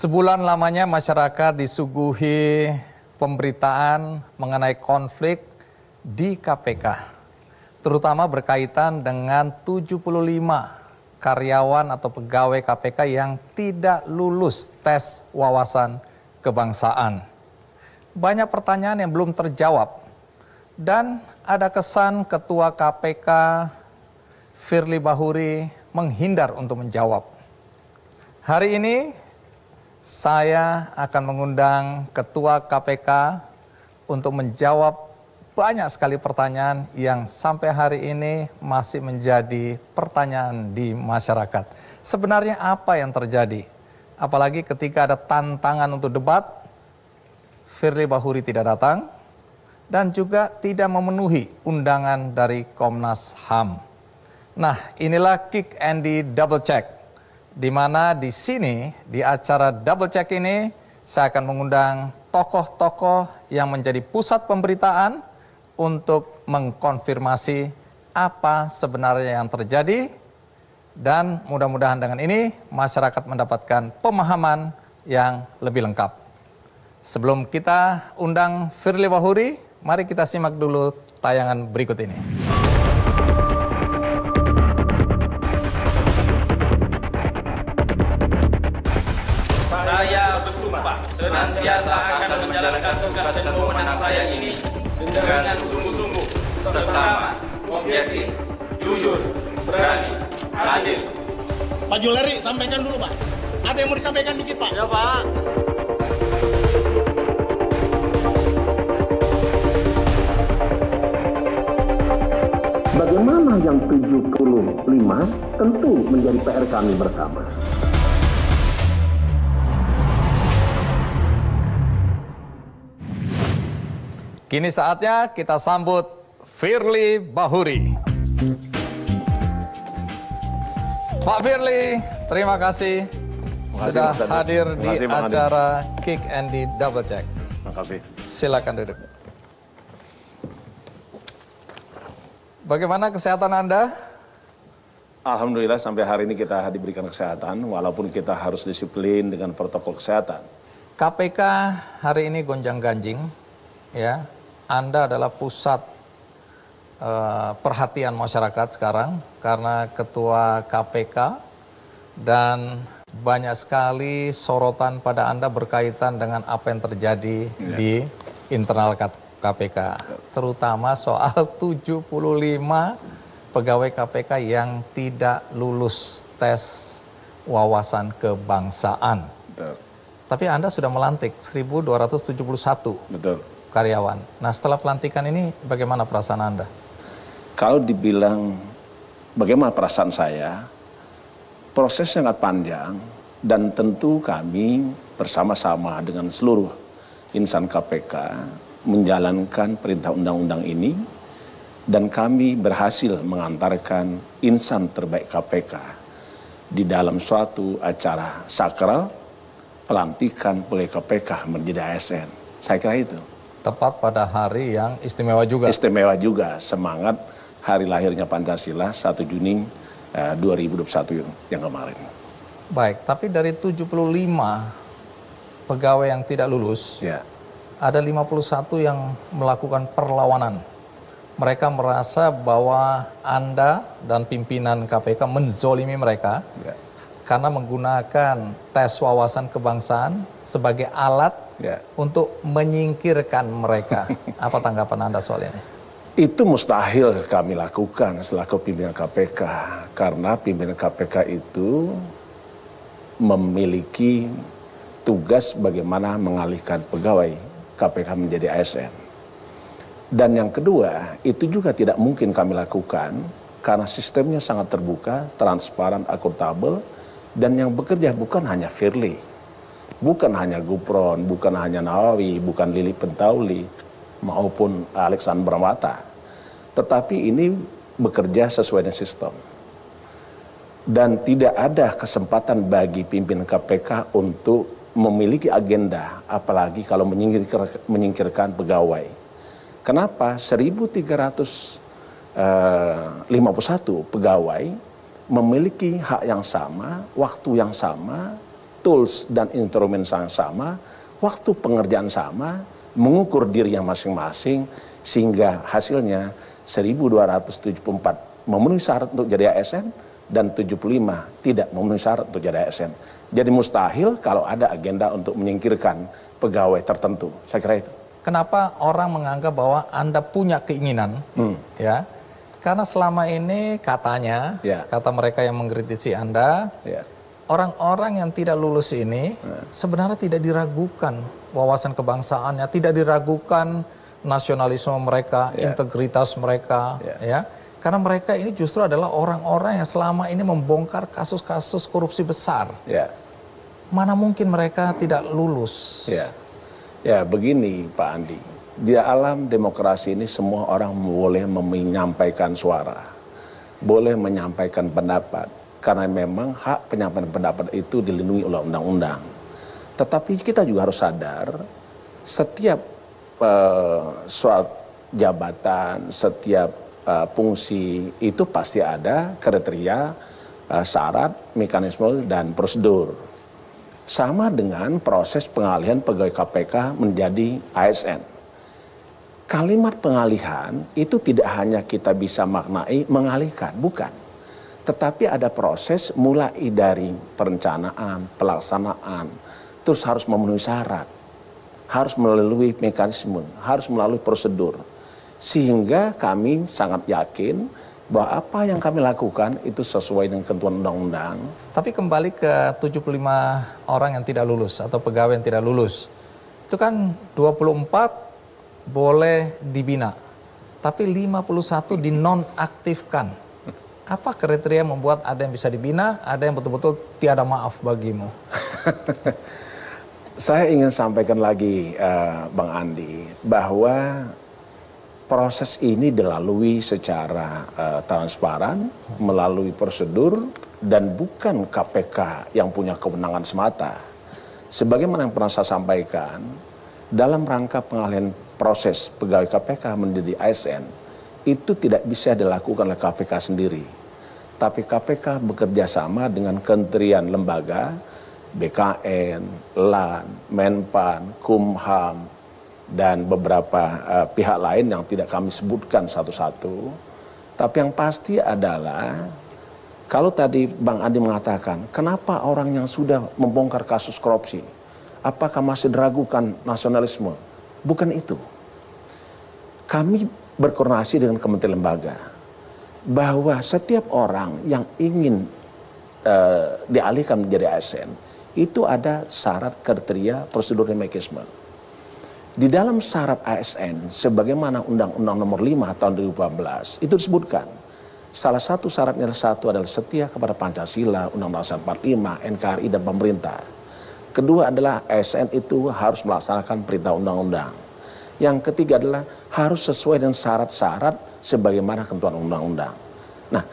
Sebulan lamanya masyarakat disuguhi pemberitaan mengenai konflik di KPK, terutama berkaitan dengan 75 karyawan atau pegawai KPK yang tidak lulus tes wawasan kebangsaan. Banyak pertanyaan yang belum terjawab dan ada kesan Ketua KPK Firly Bahuri menghindar untuk menjawab. Hari ini saya akan mengundang Ketua KPK untuk menjawab banyak sekali pertanyaan yang sampai hari ini masih menjadi pertanyaan di masyarakat. Sebenarnya apa yang terjadi? Apalagi ketika ada tantangan untuk debat, Firly Bahuri tidak datang dan juga tidak memenuhi undangan dari Komnas HAM. Nah, inilah Kick Andy Double Check, di mana di sini, di acara Double Check ini, saya akan mengundang tokoh-tokoh yang menjadi pusat pemberitaan untuk mengkonfirmasi apa sebenarnya yang terjadi, dan mudah-mudahan dengan ini masyarakat mendapatkan pemahaman yang lebih lengkap. Sebelum kita undang Firly Bahuri, mari kita simak dulu tayangan berikut ini. Saya bersumpah senantiasa akan menjalankan tugas dan wewenang saya ini dengan sungguh-sungguh, seksama, objektif, jujur, berani, adil. Pak Juleri, sampaikan dulu Pak. Ada yang mau disampaikan dikit Pak? Ya Pak. Bagaimana yang 75 tentu menjadi PR kami bersama. Kini saatnya kita sambut Firly Bahuri. Pak Firly, terima kasih sudah hadir di acara Kick Andy Double Check. Terima kasih. Silakan duduk. Bagaimana kesehatan Anda? Alhamdulillah sampai hari ini kita diberikan kesehatan walaupun kita harus disiplin dengan protokol kesehatan. KPK hari ini gonjang-ganjing, ya. Anda adalah pusat perhatian masyarakat sekarang karena Ketua KPK, dan banyak sekali sorotan pada Anda berkaitan dengan apa yang terjadi di internal KPK, terutama soal 75 pegawai KPK yang tidak lulus tes wawasan kebangsaan. Betul. Tapi Anda sudah melantik 1.271 Betul. karyawan. Nah, setelah pelantikan ini bagaimana perasaan Anda? Kalau dibilang bagaimana perasaan saya, proses sangat panjang dan tentu kami bersama-sama dengan seluruh insan KPK menjalankan perintah undang-undang ini, dan kami berhasil mengantarkan insan terbaik KPK di dalam suatu acara sakral pelantikan pegawai KPK menjadi ASN. Saya kira itu. Tepat pada hari yang istimewa juga. Istimewa juga, semangat hari lahirnya Pancasila 1 Juni 2021 yang kemarin. Baik, tapi dari 75 pegawai yang tidak lulus, Ya. ada 51 yang melakukan perlawanan. Mereka merasa bahwa Anda dan pimpinan KPK menzolimi mereka karena menggunakan tes wawasan kebangsaan sebagai alat untuk menyingkirkan mereka. Apa tanggapan Anda soal ini? Itu mustahil kami lakukan selaku pimpinan KPK, karena pimpinan KPK itu memiliki tugas bagaimana mengalihkan pegawai KPK menjadi ASN. Dan yang kedua, itu juga tidak mungkin kami lakukan karena sistemnya sangat terbuka, transparan, akuntabel, dan yang bekerja bukan hanya Firly, bukan hanya Gupron, bukan hanya Nawawi, bukan Lili Pintauli, maupun Alexander Bramata. Tetapi ini bekerja sesuai dengan sistem. Dan tidak ada kesempatan bagi pimpinan KPK untuk memiliki agenda, apalagi kalau menyingkirkan pegawai. Kenapa? 1.351 pegawai memiliki hak yang sama, waktu yang sama, tools dan instrumen yang sama, waktu pengerjaan sama, mengukur dirinya masing-masing, sehingga hasilnya 1274 memenuhi syarat untuk jadi ASN, dan 75 tidak memenuhi syarat untuk jadi ASN. Jadi mustahil kalau ada agenda untuk menyingkirkan pegawai tertentu. Saya kira itu. Kenapa orang menganggap bahwa Anda punya keinginan, ya? Karena selama ini katanya, kata mereka yang mengkritisi Anda, orang-orang yang tidak lulus ini sebenarnya tidak diragukan wawasan kebangsaannya, tidak diragukan nasionalisme mereka, integritas mereka, ya. Karena mereka ini justru adalah orang-orang yang selama ini membongkar kasus-kasus korupsi besar. Mana mungkin mereka tidak lulus? Ya begini Pak Andi, di alam demokrasi ini semua orang boleh menyampaikan suara, boleh menyampaikan pendapat, karena memang hak penyampaian pendapat itu dilindungi oleh undang-undang. Tetapi kita juga harus sadar, setiap suatu jabatan, setiap fungsi itu pasti ada kriteria, syarat, mekanisme, dan prosedur. Sama dengan proses pengalihan pegawai KPK menjadi ASN. Kalimat pengalihan itu tidak hanya kita bisa maknai mengalihkan, bukan. Tetapi ada proses mulai dari perencanaan, pelaksanaan, terus harus memenuhi syarat, harus melalui mekanisme, harus melalui prosedur. Sehingga kami sangat yakin bahwa apa yang kami lakukan itu sesuai dengan ketentuan undang-undang. Tapi kembali ke 75 orang yang tidak lulus atau pegawai yang tidak lulus. Itu kan 24 boleh dibina, tapi 51 dinonaktifkan. Apa kriteria membuat ada yang bisa dibina, ada yang betul-betul tiada maaf bagimu? Saya ingin sampaikan lagi, Bang Andi, bahwa proses ini dilalui secara transparan, melalui prosedur, dan bukan KPK yang punya kewenangan semata. Sebagaimana yang pernah saya sampaikan, dalam rangka pengalihan proses pegawai KPK menjadi ASN, itu tidak bisa dilakukan oleh KPK sendiri. Tapi KPK bekerja sama dengan kementerian lembaga, BKN, LAN, Menpan, Kumham, dan beberapa pihak lain yang tidak kami sebutkan satu-satu. Tapi yang pasti adalah, kalau tadi Bang Andi mengatakan, kenapa orang yang sudah membongkar kasus korupsi, apakah masih diragukan nasionalisme? Bukan itu. Kami berkoordinasi dengan kementerian lembaga, bahwa setiap orang yang ingin dialihkan menjadi ASN, itu ada syarat, kriteria, prosedur, dan mekanisme. Di dalam syarat ASN, sebagaimana Undang-Undang Nomor 5 tahun 2014, itu disebutkan. Salah satu syaratnya adalah setia kepada Pancasila, Undang-Undang 45, NKRI, dan pemerintah. Kedua adalah ASN itu harus melaksanakan perintah undang-undang. Yang ketiga adalah harus sesuai dengan syarat-syarat sebagaimana ketentuan undang-undang. Nah,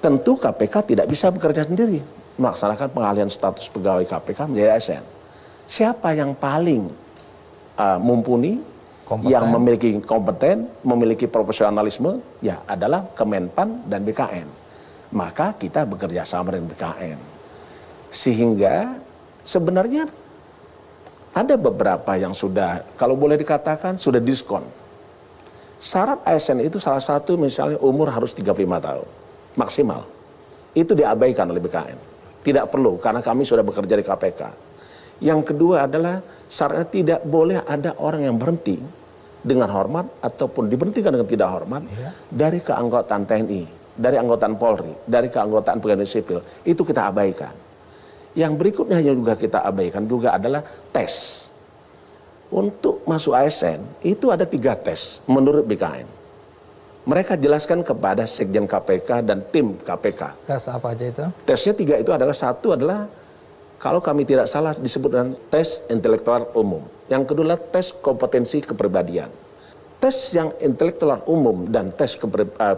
tentu KPK tidak bisa bekerja sendiri melaksanakan pengalihan status pegawai KPK menjadi ASN. Siapa yang paling mumpuni, yang memiliki kompeten, memiliki profesionalisme, ya adalah Kemenpan dan BKN. Maka kita bekerja sama dengan BKN. Sehingga sebenarnya ada beberapa yang sudah, kalau boleh dikatakan, sudah diskon. Syarat ASN itu salah satu misalnya umur harus 35 tahun, maksimal. Itu diabaikan oleh BKN. Tidak perlu, karena kami sudah bekerja di KPK. Yang kedua adalah syaratnya tidak boleh ada orang yang berhenti dengan hormat ataupun diberhentikan dengan tidak hormat dari keanggotaan TNI, dari anggotaan Polri, dari keanggotaan pegawai sipil. Itu kita abaikan. Yang berikutnya yang juga kita abaikan juga adalah tes. Untuk masuk ASN itu ada 3 tes menurut BKN. Mereka jelaskan kepada Sekjen KPK dan tim KPK. Tes apa aja itu? Tesnya 3 itu adalah, satu adalah, kalau kami tidak salah disebut dengan tes intelektual umum. Yang kedua adalah tes kompetensi kepribadian. Tes yang intelektual umum dan tes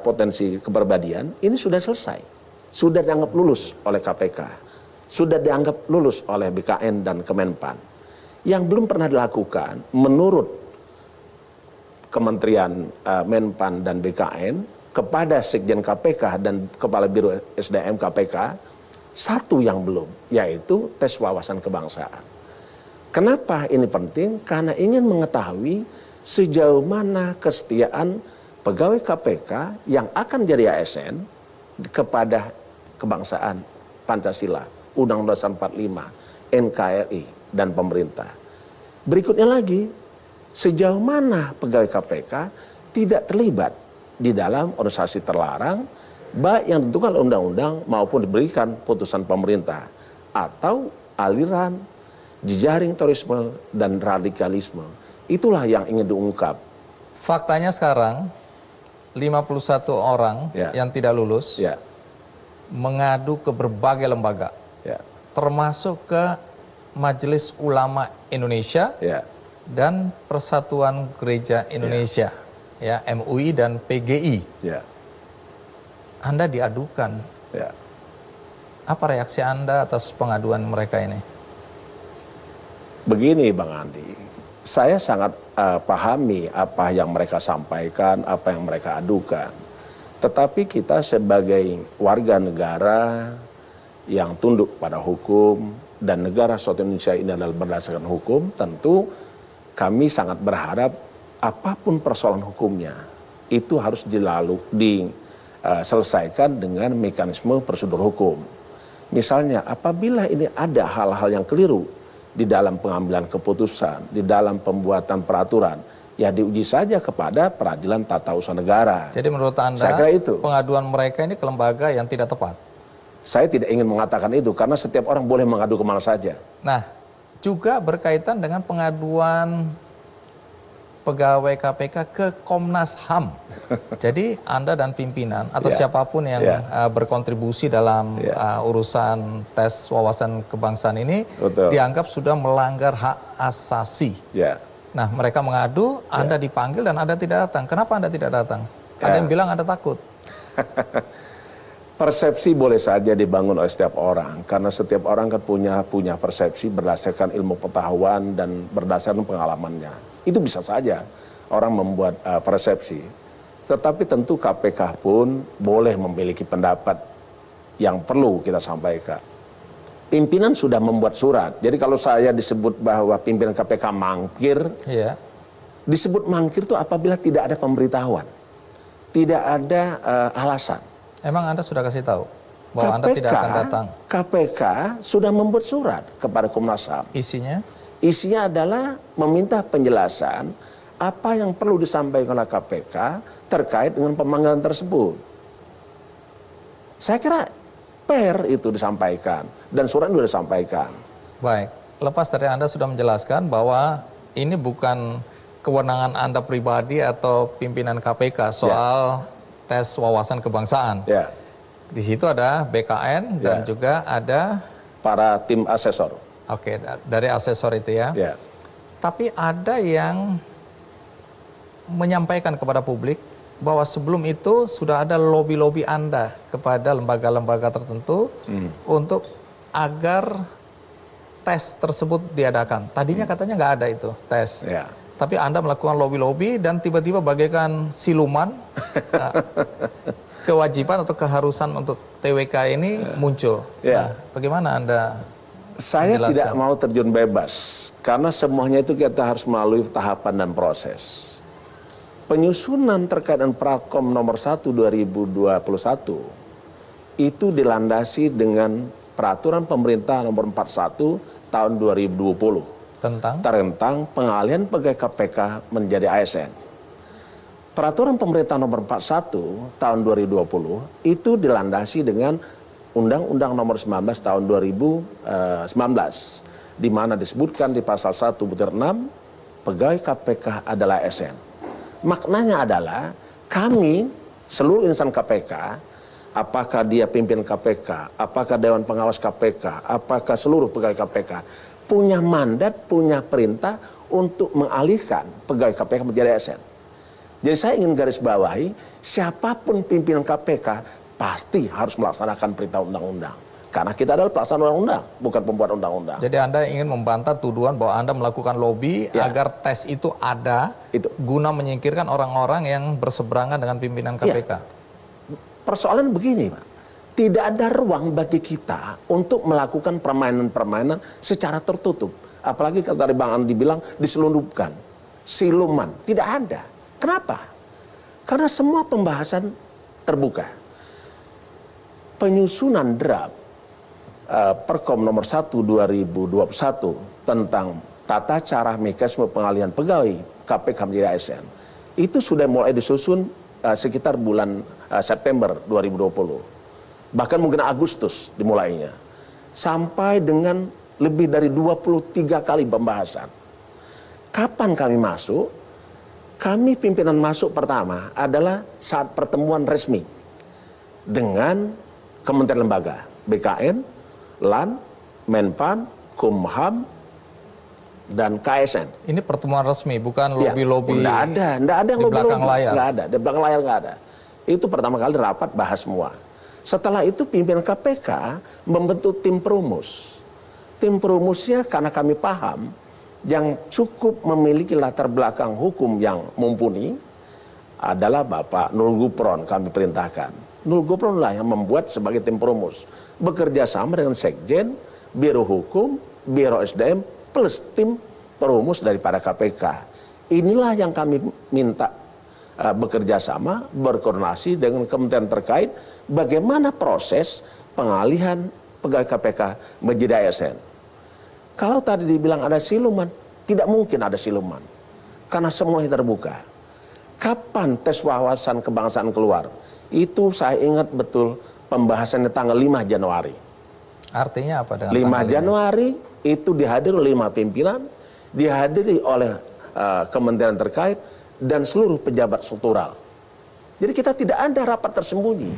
potensi kepribadian ini sudah selesai. Sudah dianggap lulus oleh KPK. Sudah dianggap lulus oleh BKN dan Kemenpan. Yang belum pernah dilakukan menurut Kementerian Menpan dan BKN kepada Sekjen KPK dan Kepala Biro SDM KPK Satu yang belum, yaitu tes wawasan kebangsaan. Kenapa ini penting? Karena ingin mengetahui sejauh mana kesetiaan pegawai KPK yang akan jadi ASN kepada kebangsaan Pancasila, Undang-Undang 45, NKRI, dan pemerintah. Berikutnya lagi, sejauh mana pegawai KPK tidak terlibat di dalam organisasi terlarang, baik yang ditentukan oleh undang-undang maupun diberikan putusan pemerintah, atau aliran, jejaring terorisme, dan radikalisme. Itulah yang ingin diungkap. Faktanya sekarang 51 orang yang tidak lulus mengadu ke berbagai lembaga, termasuk ke Majelis Ulama Indonesia dan Persatuan Gereja Indonesia, MUI dan PGI. Anda diadukan. Apa reaksi Anda atas pengaduan mereka ini? Begini Bang Andi, saya sangat pahami apa yang mereka sampaikan, apa yang mereka adukan. Tetapi kita sebagai warga negara yang tunduk pada hukum, dan negara suatu Indonesia ini adalah berdasarkan hukum, tentu kami sangat berharap apapun persoalan hukumnya, itu harus diselesaikan dengan mekanisme prosedur hukum. Misalnya apabila ini ada hal-hal yang keliru di dalam pengambilan keputusan, di dalam pembuatan peraturan, ya diuji saja kepada peradilan tata usaha negara. Jadi menurut Anda, saya kira itu pengaduan mereka ini ke lembaga yang tidak tepat? Saya tidak ingin mengatakan itu, karena setiap orang boleh mengadu kemana saja. Nah, juga berkaitan dengan pengaduan pegawai KPK ke Komnas HAM. Jadi Anda dan pimpinan atau siapapun yang berkontribusi dalam urusan tes wawasan kebangsaan ini dianggap sudah melanggar hak asasi. Nah, mereka mengadu, Anda dipanggil dan Anda tidak datang. Kenapa Anda tidak datang? Ada yang bilang Anda takut. Persepsi boleh saja dibangun oleh setiap orang, karena setiap orang kan punya persepsi berdasarkan ilmu pengetahuan dan berdasarkan pengalamannya. Itu bisa saja orang membuat persepsi. Tetapi tentu KPK pun boleh memiliki pendapat yang perlu kita sampaikan. Pimpinan sudah membuat surat. Jadi kalau saya disebut bahwa pimpinan KPK mangkir, disebut mangkir itu apabila tidak ada pemberitahuan, tidak ada alasan. Emang Anda sudah kasih tahu bahwa Anda tidak akan datang? KPK sudah membuat surat kepada Komnas HAM. Isinya? Isinya adalah meminta penjelasan apa yang perlu disampaikan oleh KPK terkait dengan pemanggilan tersebut. Saya kira fair itu disampaikan, dan surat itu disampaikan. Baik, lepas dari Anda sudah menjelaskan bahwa ini bukan kewenangan Anda pribadi atau pimpinan KPK soal tes wawasan kebangsaan. Di situ ada BKN dan juga ada para tim asesor. Oke, dari asesor itu ya. Tapi ada yang menyampaikan kepada publik bahwa sebelum itu sudah ada lobby-lobby Anda kepada lembaga-lembaga tertentu untuk agar tes tersebut diadakan. Tadinya katanya nggak ada itu tes. Tapi Anda melakukan lobby-lobby dan tiba-tiba bagaikan siluman, kewajiban atau keharusan untuk TWK ini muncul. Nah, bagaimana Anda Saya menjelaskan? tidak mau terjun bebas, karena semuanya itu kita harus melalui tahapan dan proses. Penyusunan terkait dengan Prakom nomor 1 2021 itu dilandasi dengan Peraturan Pemerintah nomor 41 tahun 2020. Tentang pengalihan pegawai KPK menjadi ASN. Peraturan Pemerintah nomor 41 tahun 2020 itu dilandasi dengan Undang-Undang nomor 19 tahun 2019, di mana disebutkan di pasal 1/6 pegawai KPK adalah ASN. Maknanya adalah kami seluruh insan KPK, apakah dia pimpinan KPK, apakah Dewan Pengawas KPK, apakah seluruh pegawai KPK, punya mandat, punya perintah untuk mengalihkan pegawai KPK menjadi ASN. Jadi saya ingin garis bawahi, siapapun pimpinan KPK pasti harus melaksanakan perintah undang-undang. Karena kita adalah pelaksana undang-undang, bukan pembuat undang-undang. Jadi Anda ingin membantah tuduhan bahwa Anda melakukan lobby agar tes itu ada, guna menyingkirkan orang-orang yang berseberangan dengan pimpinan KPK. Persoalan begini, Pak. tidak ada ruang bagi kita untuk melakukan permainan-permainan secara tertutup. Apalagi kalau tadi Bang Andi bilang diselundupkan, siluman, tidak ada. Kenapa? Karena semua pembahasan terbuka. Penyusunan draft Perkom nomor 1 2021 tentang tata cara mekanisme pengalihan pegawai KPK menjadi ASN itu sudah mulai disusun sekitar bulan September 2020. Bahkan mungkin Agustus dimulainya. Sampai dengan lebih dari 23 kali pembahasan. Kapan kami masuk? Kami pimpinan masuk pertama adalah saat pertemuan resmi dengan kementerian lembaga, BKN, LAN, Menpan, Kumham, dan KSN. Ini pertemuan resmi, bukan lobby-lobby Nggak ada yang di belakang layar. Nggak ada, di belakang layar nggak ada. Itu pertama kali rapat bahas semua. Setelah itu pimpinan KPK membentuk tim perumus. Tim perumusnya karena kami paham yang cukup memiliki latar belakang hukum yang mumpuni adalah Bapak Nul Gufron kami perintahkan. Nul Gufron lah yang membuat sebagai tim perumus. Bekerja sama dengan Sekjen, Biro Hukum, Biro SDM, plus tim perumus daripada KPK. Inilah yang kami minta bekerja sama, berkoordinasi dengan kementerian terkait bagaimana proses pengalihan pegawai KPK menjadi ASN. Kalau tadi dibilang ada siluman, tidak mungkin ada siluman. Karena semuanya terbuka. Kapan tes wawasan kebangsaan keluar? Itu saya ingat betul pembahasannya tanggal 5 Januari. Artinya apa dengan 5 Januari itu dihadiri oleh 5 pimpinan, dihadiri oleh kementerian terkait, dan seluruh pejabat struktural. Jadi kita tidak ada rapat tersembunyi.